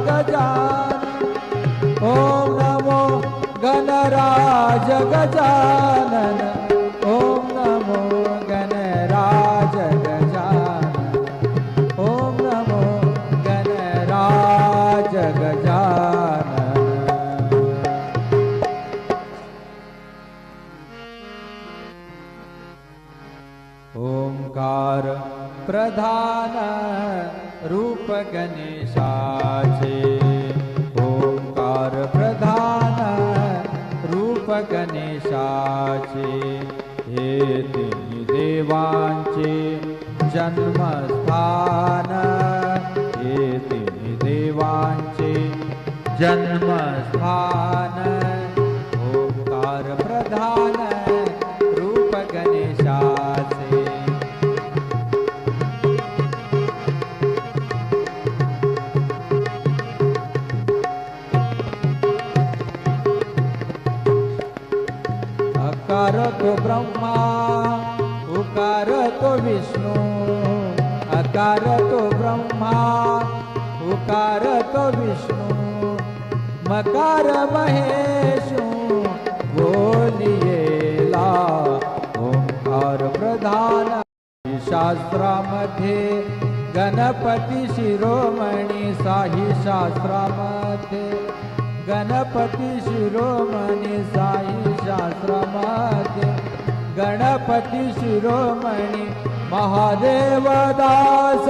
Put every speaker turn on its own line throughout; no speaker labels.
गजानन ओम नमो गणराज गजानन ओम नमो गणराज गजानन ओम नमो गणराज गजानन ओंकार प्रधान रूप गणेशाचे ओंकार प्रधान रूप गणेशाचे हे तिन्ही देवांचे जन्मस्थान हे तिन्ही देवांचे जन्मस्थान ओंकार प्रधान रूप गणेशाचे अकार तो ब्रह्मा उकार तो विष्णु अकार तो ब्रह्मा उकार तो विष्णु मकार महेशु बोलियेला ओंकार प्रधान शास्त्रामध्ये गणपती शिरोमणी साई शास्त्रामध्ये गणपती शिरोमणी साई शास्त्रामध्ये गणपती शिरोमणी महादेव दास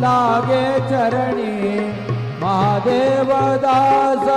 लागे चरणी महादेव दास